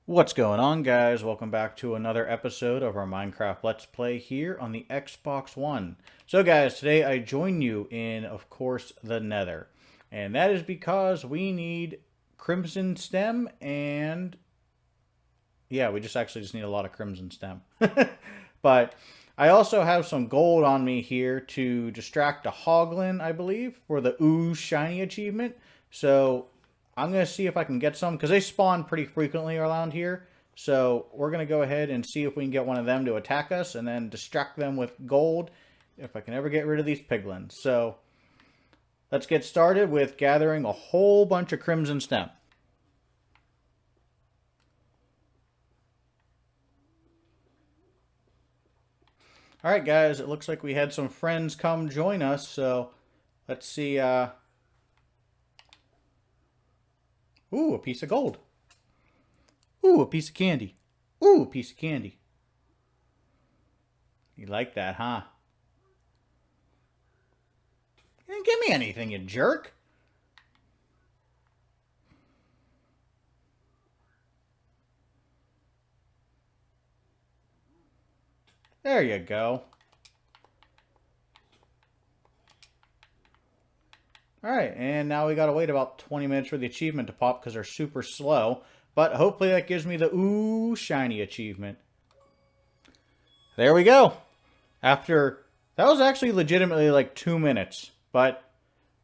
What's going on, guys? Welcome back to another episode of our Minecraft Let's Play here on the Xbox One. So guys, today I join you in, of course, the Nether. And that is because we need Crimson Stem and... yeah, we just need a lot of Crimson Stem. But I also have some gold on me here to distract a Hoglin, I believe, for the OOOH Shiny achievement. So I'm going to see if I can get some, because they spawn pretty frequently around here. So we're going to go ahead and see if we can get one of them to attack us and then distract them with gold if I can ever get rid of these piglins. So let's get started with gathering a whole bunch of Crimson Stem. Alright guys, it looks like we had some friends come join us, so let's see. Ooh, a piece of gold. Ooh, a piece of candy. Ooh, a piece of candy. You like that, huh? You didn't give me anything, you jerk. There you go. Alright, and now we gotta wait about 20 minutes for the achievement to pop because they're super slow. But hopefully that gives me the OOOH Shiny achievement. There we go. After... that was actually legitimately like 2 minutes. But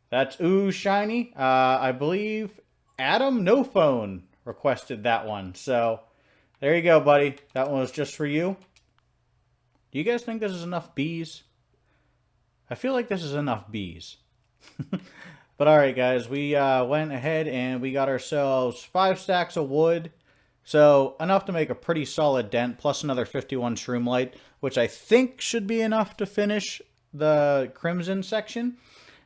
that's OOOH Shiny. I believe Adam No Phone requested that one. So there you go, buddy. That one was just for you. Do you guys think this is enough bees? I feel like this is enough bees. But alright guys, we went ahead and we got ourselves 5 stacks of wood. So enough to make a pretty solid dent, plus another 51 shroom light, which I think should be enough to finish the crimson section.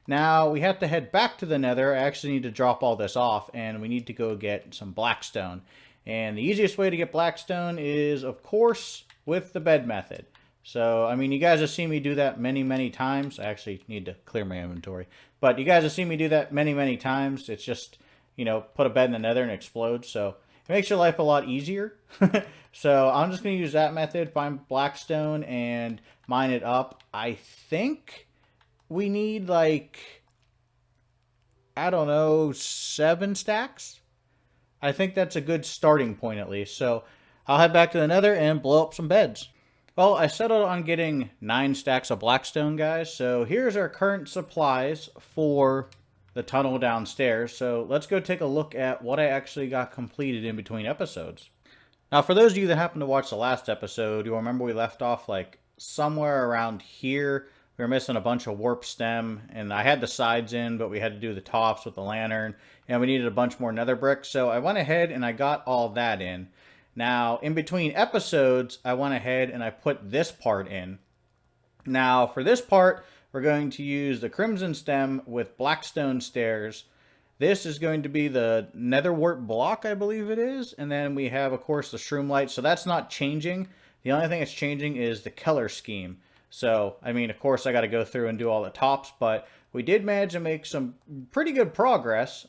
Now we have to head back to the nether. I actually need to drop all this off and we need to go get some blackstone. And the easiest way to get blackstone is, of course, with the bed method. So, I mean, you guys have seen me do that many, many times. I actually need to clear my inventory. But you guys have seen me do that many, many times. It's just, you know, put a bed in the nether and explode. So it makes your life a lot easier. So I'm just going to use that method, find blackstone and mine it up. I think we need like, I don't know, 7 stacks. I think that's a good starting point at least. So I'll head back to the nether and blow up some beds. Well, I settled on getting 9 stacks of blackstone, guys. So here's our current supplies for the tunnel downstairs. So let's go take a look at what I actually got completed in between episodes. Now, for those of you that happened to watch the last episode, you'll remember we left off like somewhere around here. We were missing a bunch of warp stem, and I had the sides in, but we had to do the tops with the lantern, and we needed a bunch more nether bricks. So I went ahead and I got all that in. Now, in between episodes, I went ahead and I put this part in. Now, for this part, we're going to use the Crimson Stem with Blackstone Stairs. This is going to be the Nether Wart block, I believe it is. And then we have, of course, the Shroom Light. So that's not changing. The only thing that's changing is the color scheme. So, I mean, of course, I got to go through and do all the tops. But we did manage to make some pretty good progress.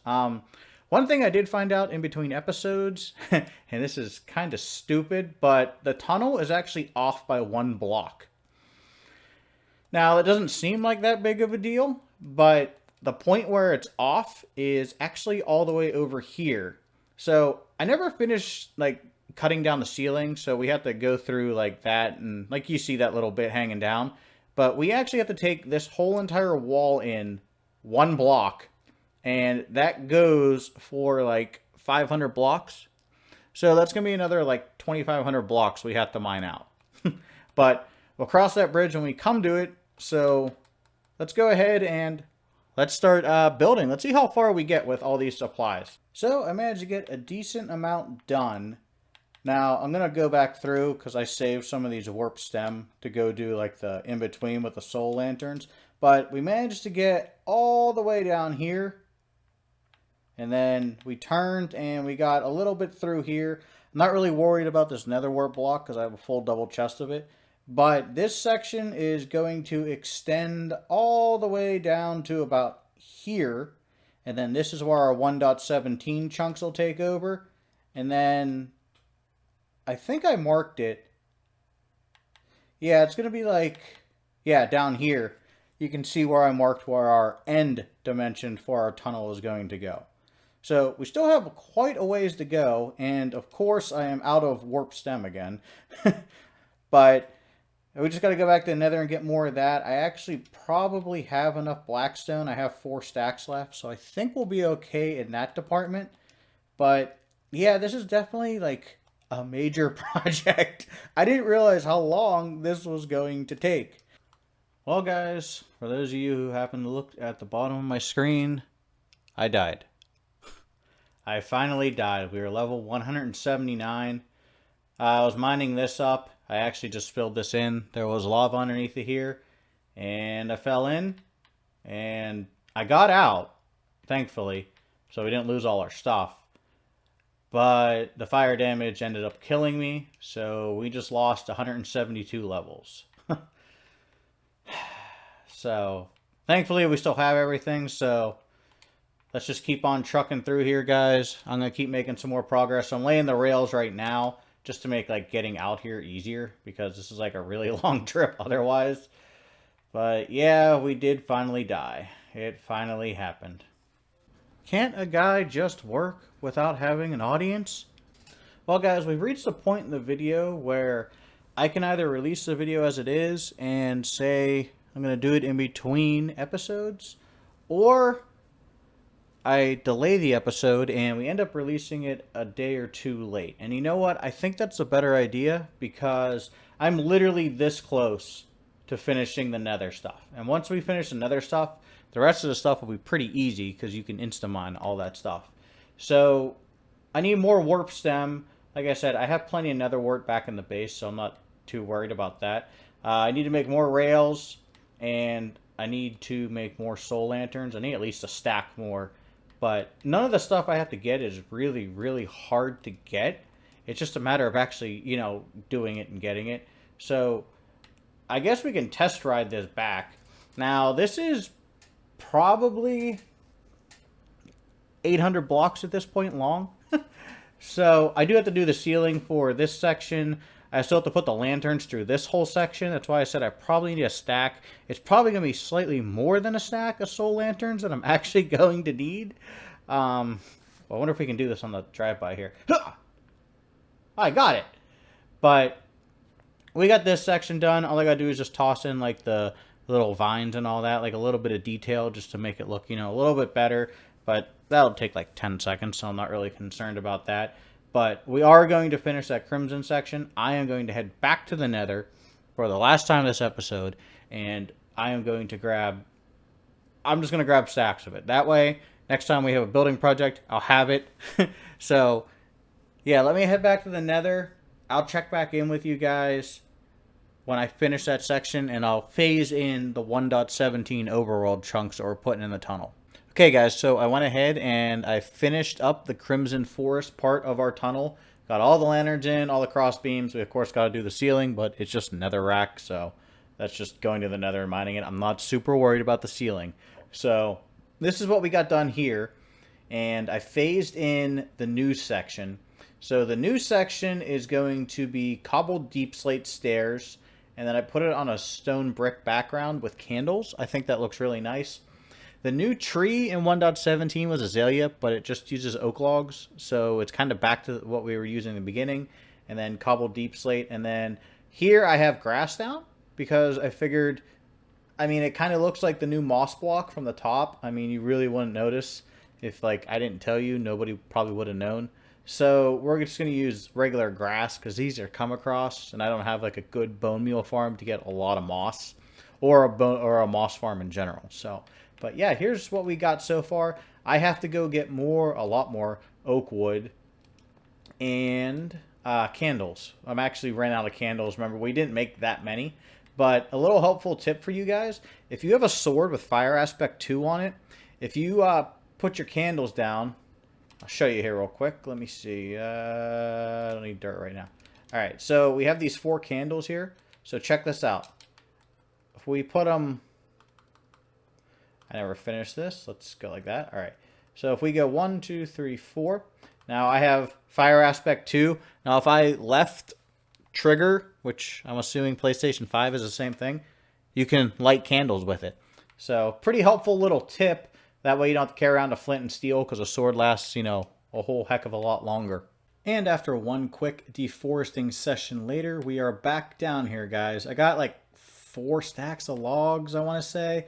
One thing I did find out in between episodes, and this is kind of stupid, but the tunnel is actually off by 1 block. Now, it doesn't seem like that big of a deal, but the point where it's off is actually all the way over here. So I never finished like cutting down the ceiling, so we have to go through like that, and like you see that little bit hanging down. But we actually have to take this whole entire wall in 1 block, and that goes for like 500 blocks. So that's going to be another like 2,500 blocks we have to mine out. But we'll cross that bridge when we come to it. So let's go ahead and let's start building. Let's see how far we get with all these supplies. So I managed to get a decent amount done. Now I'm going to go back through because I saved some of these warp stem to go do like the in-between with the soul lanterns. But we managed to get all the way down here. And then we turned and we got a little bit through here. I'm not really worried about this nether wart block because I have a full double chest of it. But this section is going to extend all the way down to about here. And then this is where our 1.17 chunks will take over. And then I think I marked it. Yeah, it's going to be like, yeah, down here. You can see where I marked where our end dimension for our tunnel is going to go. So we still have quite a ways to go, and of course I am out of warp stem again. But we just got to go back to the nether and get more of that. I actually probably have enough blackstone. I have 4 stacks left, so I think we'll be okay in that department. But yeah, this is definitely like a major project. I didn't realize how long this was going to take. Well, guys, for those of you who happen to look at the bottom of my screen, I died. I finally died. We were level 179. I was mining this up. I actually just filled this in. There was lava underneath it here. And I fell in. And I got out, thankfully. So we didn't lose all our stuff. But the fire damage ended up killing me. So we just lost 172 levels. So thankfully we still have everything. So let's just keep on trucking through here, guys. I'm going to keep making some more progress. I'm laying the rails right now just to make like getting out here easier, because this is like a really long trip otherwise. But yeah, we did finally die. It finally happened. Can't a guy just work without having an audience? Well, guys, we've reached a point in the video where I can either release the video as it is and say I'm going to do it in between episodes, or I delay the episode and we end up releasing it a day or two late. And you know what? I think that's a better idea, because I'm literally this close to finishing the nether stuff. And once we finish the nether stuff, the rest of the stuff will be pretty easy, because you can insta-mine all that stuff. So I need more warp stem. Like I said, I have plenty of nether wart back in the base, so I'm not too worried about that. I need to make more rails, and I need to make more soul lanterns. I need at least a stack more. But none of the stuff I have to get is really, really hard to get. It's just a matter of actually, you know, doing it and getting it. So I guess we can test ride this back. Now, this is probably 800 blocks at this point long. So I do have to do the ceiling for this section. I still have to put the lanterns through this whole section. That's why I said I probably need a stack. It's probably going to be slightly more than a stack of soul lanterns that I'm actually going to need. Well, I wonder if we can do this on the drive-by here. I got it. But we got this section done. All I got to do is just toss in like the little vines and all that, like a little bit of detail just to make it look, you know, a little bit better. But that'll take like 10 seconds, so I'm not really concerned about that. But we are going to finish that crimson section. I am going to head back to the nether for the last time this episode, and I am going to grab, I'm just going to grab stacks of it. That way, next time we have a building project, I'll have it. So, yeah, let me head back to the nether. I'll check back in with you guys when I finish that section, and I'll phase in the 1.17 overworld chunks that we're putting in the tunnel. Okay, guys, so I went ahead and I finished up the Crimson Forest part of our tunnel. Got all the lanterns in, all the cross beams. We, of course, got to do the ceiling, but it's just nether rack, so that's just going to the nether and mining it. I'm not super worried about the ceiling. So this is what we got done here, and I phased in the new section. So the new section is going to be cobbled deep slate stairs, and then I put it on a stone brick background with candles. I think that looks really nice. The new tree in 1.17 was azalea, but it just uses oak logs, so it's kind of back to what we were using in the beginning. And then cobbled deep slate, and then here I have grass down, because I figured, I mean, it kind of looks like the new moss block from the top. I mean, you really wouldn't notice if, like, I didn't tell you. Nobody probably would have known. So we're just going to use regular grass, because these are come across, and I don't have, like, a good bone meal farm to get a lot of moss, or a moss farm in general. So, but yeah, here's what we got so far. I have to go get a lot more oak wood and candles. I'm actually ran out of candles. Remember, we didn't make that many. But a little helpful tip for you guys: if you have a sword with fire aspect 2 on it, if you put your candles down, I'll show you here real quick. Let me see. I don't need dirt right now. All right, so we have these 4 candles here. So check this out. If we put them, I never finished this. Let's go like that. All right. So if we go 1, 2, 3, 4, Now I have fire aspect 2. Now if I left trigger, which I'm assuming PlayStation 5 is the same thing, you can light candles with it. So pretty helpful little tip. That way you don't have to carry around a flint and steel because a sword lasts, a whole heck of a lot longer. And after one quick deforesting session later, we are back down here, guys. I got like 4 stacks of logs, I want to say.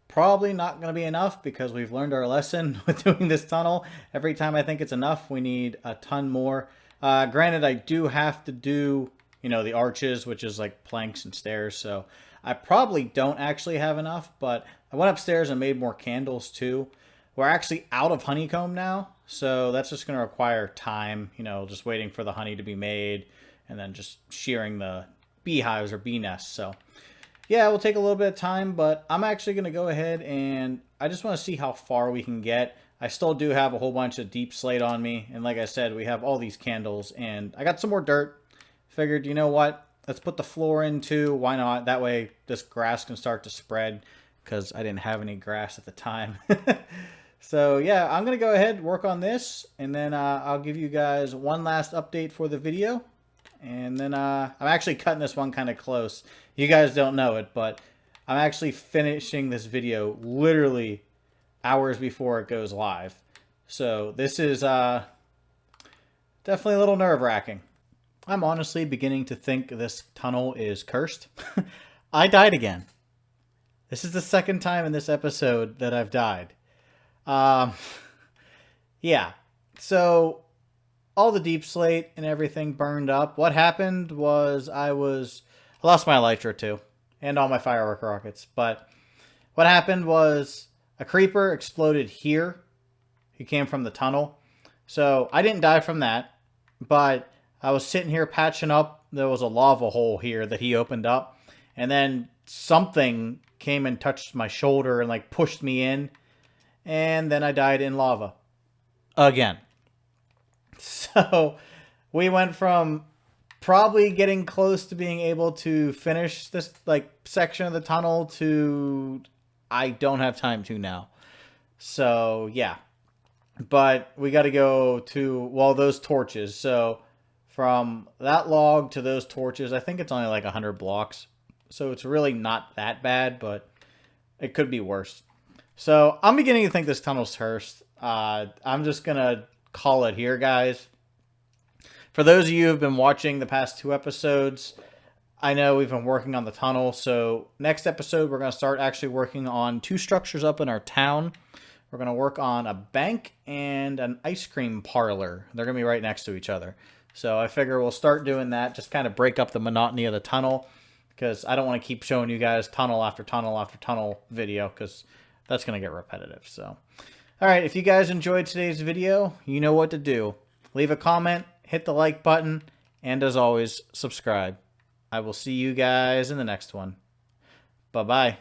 Probably not going to be enough because we've learned our lesson with doing this tunnel. Every time I think it's enough, we need a ton more. Granted, I do have to do, the arches, which is like planks and stairs. So I probably don't actually have enough, but I went upstairs and made more candles too. We're actually out of honeycomb now, so that's just going to require time, just waiting for the honey to be made and then just shearing the beehives or bee nests. So yeah, it will take a little bit of time, but I'm actually going to go ahead and I just want to see how far we can get. I still do have a whole bunch of deep slate on me, and like I said, we have all these candles, and I got some more dirt. Figured, you know what? Let's put the floor in too. Why not? That way this grass can start to spread because I didn't have any grass at the time. So yeah, I'm going to go ahead and work on this, and then I'll give you guys one last update for the video. And then I'm actually cutting this one kind of close. You guys don't know it, but I'm actually finishing this video literally hours before it goes live. So this is definitely a little nerve-wracking. I'm honestly beginning to think this tunnel is cursed. I died again. This is the second time in this episode that I've died. Yeah. So all the deep slate and everything burned up. What happened was I lost my elytra too, and all my firework rockets. But what happened was a creeper exploded here. He came from the tunnel. So I didn't die from that, but I was sitting here patching up. There was a lava hole here that he opened up, and then something came and touched my shoulder and like pushed me in, and then I died in lava again. So we went from probably getting close to being able to finish this like section of the tunnel to I don't have time to now. So yeah, but we got to go to, well, those torches. So from that log to those torches, I think it's only like 100 blocks. So it's really not that bad, but it could be worse. So I'm beginning to think this tunnel's cursed. I'm just going to call it here, guys. For those of you who have been watching the past 2 episodes, I know we've been working on the tunnel. So next episode, we're going to start actually working on 2 structures up in our town. We're going to work on a bank and an ice cream parlor. They're going to be right next to each other. So I figure we'll start doing that, just kind of break up the monotony of the tunnel, because I don't want to keep showing you guys tunnel after tunnel after tunnel video, because that's going to get repetitive. So, all right, if you guys enjoyed today's video, you know what to do. Leave a comment, hit the like button, and as always, subscribe. I will see you guys in the next one. Bye-bye.